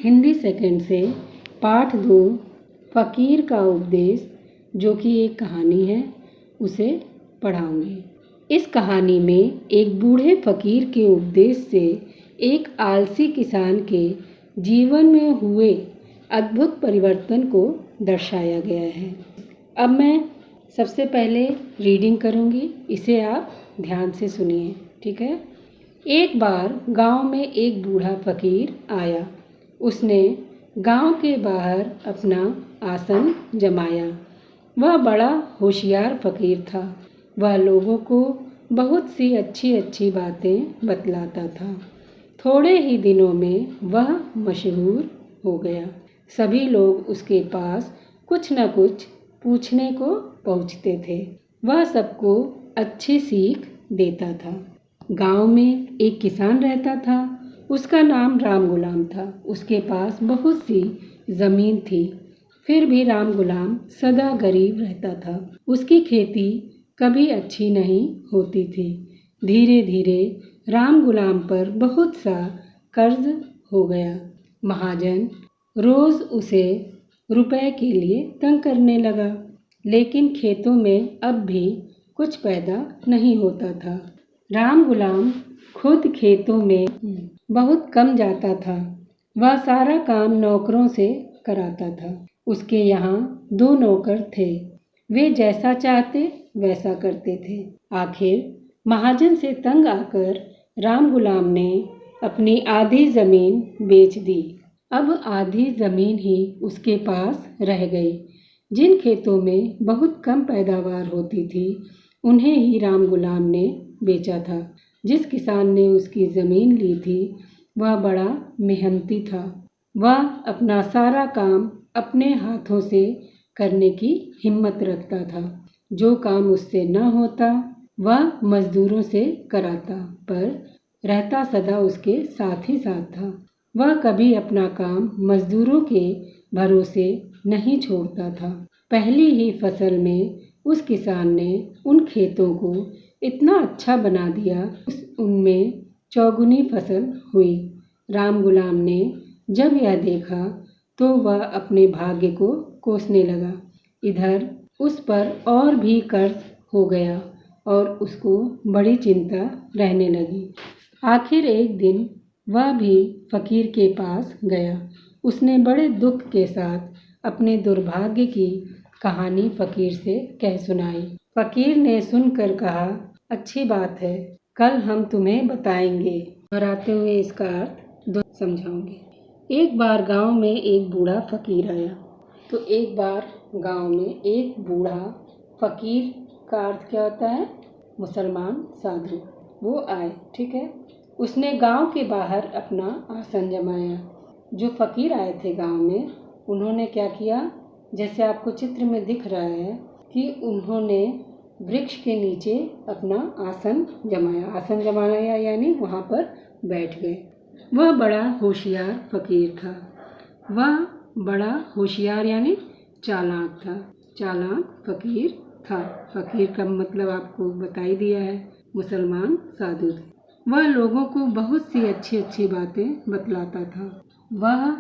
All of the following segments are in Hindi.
हिंदी सेकंड से पाठ 2 फ़कीर का उपदेश, जो कि एक कहानी है, उसे पढ़ाऊंगी। इस कहानी में एक बूढ़े फ़कीर के उपदेश से एक आलसी किसान के जीवन में हुए अद्भुत परिवर्तन को दर्शाया गया है। अब मैं सबसे पहले रीडिंग करूंगी, इसे आप ध्यान से सुनिए, ठीक है। एक बार गांव में एक बूढ़ा फ़कीर आया। उसने गांव के बाहर अपना आसन जमाया। वह बड़ा होशियार फ़कीर था। वह लोगों को बहुत सी अच्छी अच्छी बातें बतलाता था। थोड़े ही दिनों में वह मशहूर हो गया। सभी लोग उसके पास कुछ न कुछ पूछने को पहुँचते थे। वह सबको अच्छी सीख देता था। गांव में एक किसान रहता था। उसका नाम राम गुलाम था। उसके पास बहुत सी ज़मीन थी, फिर भी राम गुलाम सदा गरीब रहता था। उसकी खेती कभी अच्छी नहीं होती थी। धीरे धीरे राम गुलाम पर बहुत सा कर्ज हो गया। महाजन रोज़ उसे रुपए के लिए तंग करने लगा, लेकिन खेतों में अब भी कुछ पैदा नहीं होता था। राम गुलाम खुद खेतों में बहुत कम जाता था। वह सारा काम नौकरों से कराता था। उसके यहाँ 2 नौकर थे। वे जैसा चाहते वैसा करते थे। आखिर महाजन से तंग आकर राम गुलाम ने अपनी आधी ज़मीन बेच दी। अब आधी ज़मीन ही उसके पास रह गई। जिन खेतों में बहुत कम पैदावार होती थी, उन्हें ही राम गुलाम ने बेचा था। जिस किसान ने उसकी ज़मीन ली थी, वह बड़ा मेहनती था। वह अपना सारा काम अपने हाथों से करने की हिम्मत रखता था। जो काम उससे न होता, वह मज़दूरों से कराता, पर रहता सदा उसके साथ ही साथ था। वह कभी अपना काम मज़दूरों के भरोसे नहीं छोड़ता था। पहली ही फसल में उस किसान ने उन खेतों को इतना अच्छा बना दिया, उनमें चौगुनी फसल हुई। राम गुलाम ने जब यह देखा तो वह अपने भाग्य को कोसने लगा। इधर उस पर और भी कर्ज हो गया और उसको बड़ी चिंता रहने लगी। आखिर एक दिन वह भी फ़कीर के पास गया। उसने बड़े दुख के साथ अपने दुर्भाग्य की कहानी फ़कीर से कह सुनाई। फ़कीर ने सुनकर कहा, अच्छी बात है, कल हम तुम्हें बताएंगे। दोहराते हुए इसका अर्थ समझाऊंगी। एक बार गांव में एक बूढ़ा फ़कीर आया। तो एक बार गांव में एक बूढ़ा फ़कीर का अर्थ क्या होता है? मुसलमान साधु। वो आए, ठीक है। उसने गांव के बाहर अपना आसन जमाया। जो फ़कीर आए थे गांव में, उन्होंने क्या किया, जैसे आपको चित्र में दिख रहा है कि उन्होंने वृक्ष के नीचे अपना आसन जमाया। आसन जमाया यानी वहाँ पर बैठ गए। वह बड़ा होशियार फ़कीर था। वह बड़ा होशियार यानी चालाक था। चालाक फ़कीर था। फ़कीर का मतलब आपको बता ही दिया है, मुसलमान साधु थे। वह लोगों को बहुत सी अच्छी अच्छी बातें बतलाता था। वह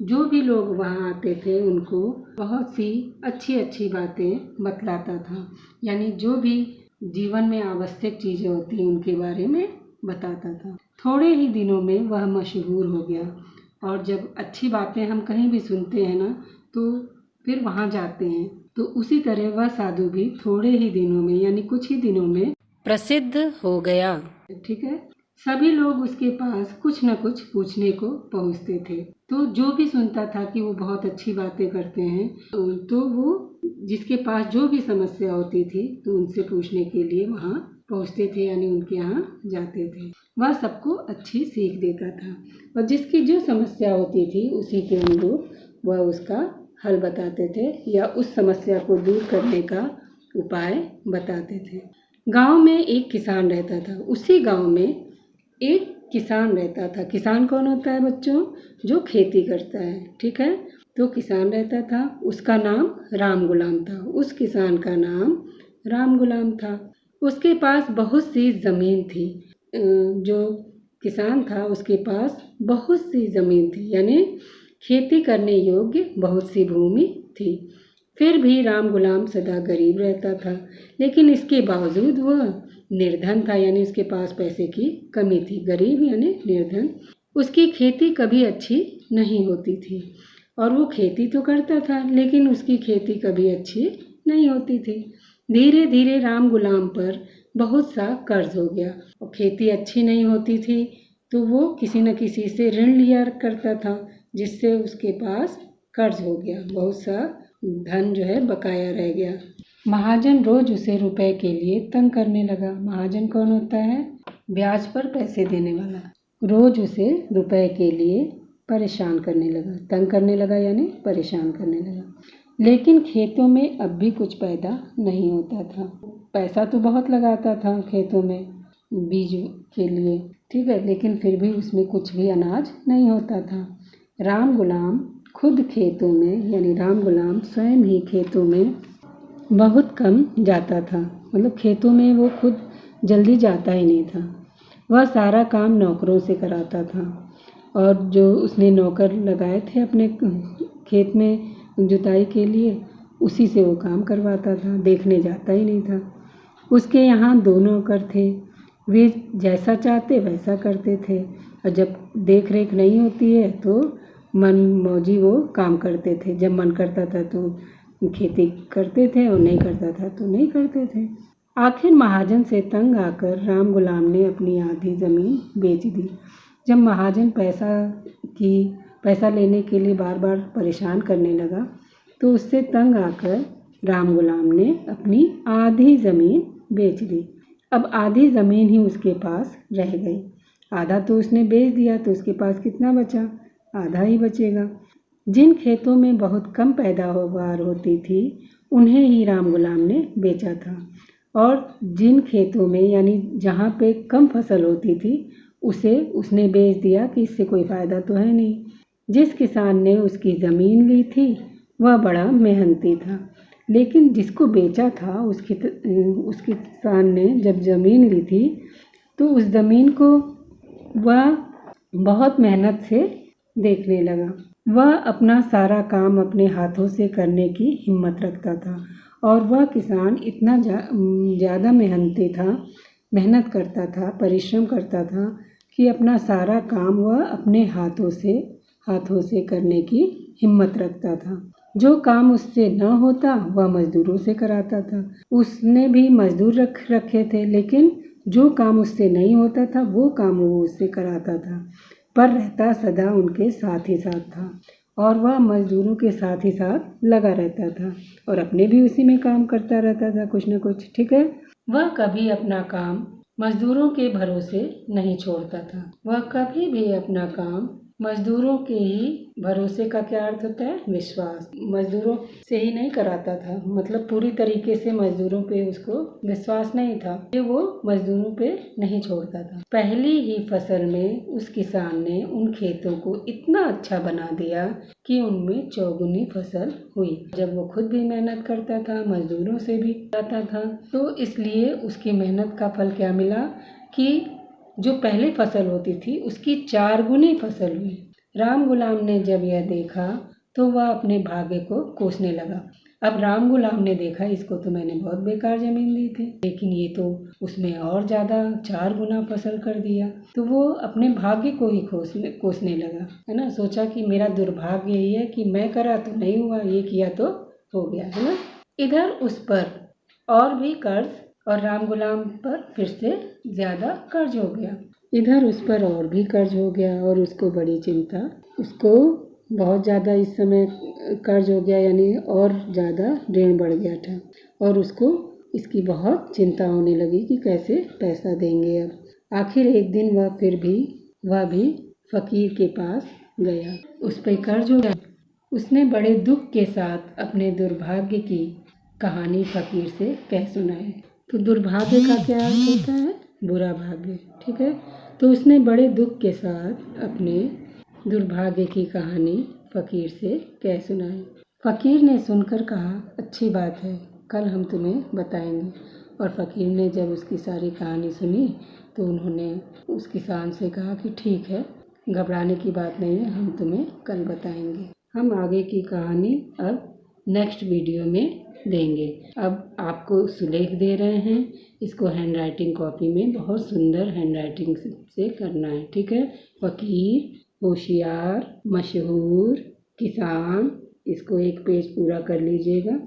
जो भी लोग वहाँ आते थे, उनको बहुत सी अच्छी अच्छी बातें बतलाता था। यानी जो भी जीवन में आवश्यक चीज़ें होती हैं, उनके बारे में बताता था। थोड़े ही दिनों में वह मशहूर हो गया। और जब अच्छी बातें हम कहीं भी सुनते हैं ना, तो फिर वहाँ जाते हैं। तो उसी तरह वह साधु भी थोड़े ही दिनों में यानी कुछ ही दिनों में प्रसिद्ध हो गया, ठीक है। सभी लोग उसके पास कुछ न कुछ पूछने को पहुँचते थे। तो जो भी सुनता था कि वो बहुत अच्छी बातें करते हैं, तो वो जिसके पास जो भी समस्या होती थी, तो उनसे पूछने के लिए वहाँ पहुँचते थे, यानी उनके यहाँ जाते थे। वह सबको अच्छी सीख देता था और जिसकी जो समस्या होती थी, उसी के अनुरूप वह उसका हल बताते थे या उस समस्या को दूर करने का उपाय बताते थे। गांव में एक किसान रहता था। उसी गांव में एक किसान रहता था। किसान कौन होता है बच्चों? जो खेती करता है, ठीक है। तो किसान रहता था, उसका नाम राम गुलाम था। उस किसान का नाम राम गुलाम था। उसके पास बहुत सी ज़मीन थी। जो किसान था उसके पास बहुत सी ज़मीन थी, यानी खेती करने योग्य बहुत सी भूमि थी। फिर भी राम गुलाम सदा गरीब रहता था, लेकिन इसके बावजूद वह निर्धन था, यानी उसके पास पैसे की कमी थी। गरीब यानी निर्धन। उसकी खेती कभी अच्छी नहीं होती थी, और वो खेती तो करता था, लेकिन उसकी खेती कभी अच्छी नहीं होती थी। धीरे धीरे राम गुलाम पर बहुत सा कर्ज हो गया, और खेती अच्छी नहीं होती थी तो वो किसी न किसी से ऋण लिया करता था, जिससे उसके पास कर्ज हो गया, बहुत सा धन जो है बकाया रह गया। महाजन रोज उसे रुपए के लिए तंग करने लगा। महाजन कौन होता है? ब्याज पर पैसे देने वाला। रोज उसे रुपए के लिए परेशान करने लगा, तंग करने लगा यानी परेशान करने लगा। लेकिन खेतों में अब भी कुछ पैदा नहीं होता था। पैसा तो बहुत लगाता था खेतों में बीज के लिए, ठीक है, लेकिन फिर भी उसमें कुछ भी अनाज नहीं होता था। राम गुलाम खुद खेतों में, यानी राम गुलाम स्वयं ही खेतों में बहुत कम जाता था। मतलब खेतों में वो खुद जल्दी जाता ही नहीं था। वह सारा काम नौकरों से कराता था, और जो उसने नौकर लगाए थे अपने खेत में जुताई के लिए, उसी से वो काम करवाता था, देखने जाता ही नहीं था। उसके यहाँ 2 नौकर थे, वे जैसा चाहते वैसा करते थे, और जब देख रेख नहीं होती है तो मन मौजी वो काम करते थे। जब मन करता था तो खेती करते थे, और नहीं करता था तो नहीं करते थे। आखिर महाजन से तंग आकर राम गुलाम ने अपनी आधी ज़मीन बेच दी। जब महाजन पैसा लेने के लिए बार बार परेशान करने लगा, तो उससे तंग आकर राम गुलाम ने अपनी आधी ज़मीन बेच दी। अब आधी ज़मीन ही उसके पास रह गई। आधा तो उसने बेच दिया, तो उसके पास कितना बचा? आधा ही बचेगा। जिन खेतों में बहुत कम पैदावार होती थी, उन्हें ही राम गुलाम ने बेचा था, और जिन खेतों में, यानी जहाँ पे कम फसल होती थी, उसे उसने बेच दिया कि इससे कोई फ़ायदा तो है नहीं। जिस किसान ने उसकी ज़मीन ली थी वह बड़ा मेहनती था, लेकिन जिसको बेचा था उस किसान ने जब ज़मीन ली थी तो उस ज़मीन को वह बहुत मेहनत से देखने लगा। वह अपना सारा काम अपने हाथों से करने की हिम्मत रखता था, और वह किसान इतना ज़्यादा मेहनत करता था, परिश्रम करता था कि अपना सारा काम वह अपने हाथों से करने की हिम्मत रखता था। जो काम उससे न होता वह मजदूरों से कराता था। उसने भी मजदूर रखे थे, लेकिन जो काम उससे नहीं होता था वो काम वो उससे कराता था, पर रहता सदा उनके साथ ही साथ था, और वह मजदूरों के साथ ही साथ लगा रहता था, और अपने भी उसी में काम करता रहता था कुछ न कुछ, ठीक है। वह कभी अपना काम मजदूरों के भरोसे नहीं छोड़ता था। वह कभी भी अपना काम मजदूरों के ही भरोसे का क्या अर्थ होता है? विश्वास। मजदूरों से ही नहीं कराता था, मतलब पूरी तरीके से मजदूरों पे उसको विश्वास नहीं था, ये वो मजदूरों पे नहीं छोड़ता था। पहली ही फसल में उस किसान ने उन खेतों को इतना अच्छा बना दिया कि उनमें चौगुनी फसल हुई। जब वो खुद भी मेहनत करता था, मजदूरों से भी कराता था, तो इसलिए उसकी मेहनत का फल क्या मिला कि जो पहले फसल होती थी उसकी 4 गुनी फसल हुई। राम गुलाम ने जब यह देखा तो वह अपने भाग्य को कोसने लगा। अब राम गुलाम ने देखा, इसको तो मैंने बहुत बेकार ज़मीन दी थी, लेकिन ये तो उसमें और ज़्यादा 4 गुना फसल कर दिया, तो वो अपने भाग्य को ही कोसने लगा, है ना। सोचा कि मेरा दुर्भाग्य यही है कि मैं करा तो नहीं हुआ, ये किया तो हो गया, है ना। इधर उस पर और भी कर्ज, और राम गुलाम पर फिर से ज़्यादा कर्ज हो गया। इधर उस पर और भी कर्ज हो गया, और उसको बड़ी चिंता, उसको बहुत ज़्यादा इस समय कर्ज हो गया, यानी और ज़्यादा ऋण बढ़ गया था, और उसको इसकी बहुत चिंता होने लगी कि कैसे पैसा देंगे। अब आखिर एक दिन वह भी फ़कीर के पास गया। उस पर कर्ज हो गया। उसने बड़े दुख के साथ अपने दुर्भाग्य की कहानी फ़कीर से कह सुनाई। तो दुर्भाग्य का क्या अर्थ होता है? बुरा भाग्य, ठीक है। तो उसने बड़े दुख के साथ अपने दुर्भाग्य की कहानी फ़कीर से कह सुनाई। फ़कीर ने सुनकर कहा, अच्छी बात है, कल हम तुम्हें बताएंगे। और फ़कीर ने जब उसकी सारी कहानी सुनी तो उन्होंने उस किसान से कहा कि ठीक है, घबराने की बात नहीं है, हम तुम्हें कल बताएंगे। हम आगे की कहानी अब नेक्स्ट वीडियो में देंगे। अब आपको सुलेख दे रहे हैं, इसको हैंड राइटिंग कॉपी में बहुत सुंदर हैंड राइटिंग से करना है, ठीक है। फकीर, होशियार, मशहूर, किसान, इसको एक पेज पूरा कर लीजिएगा।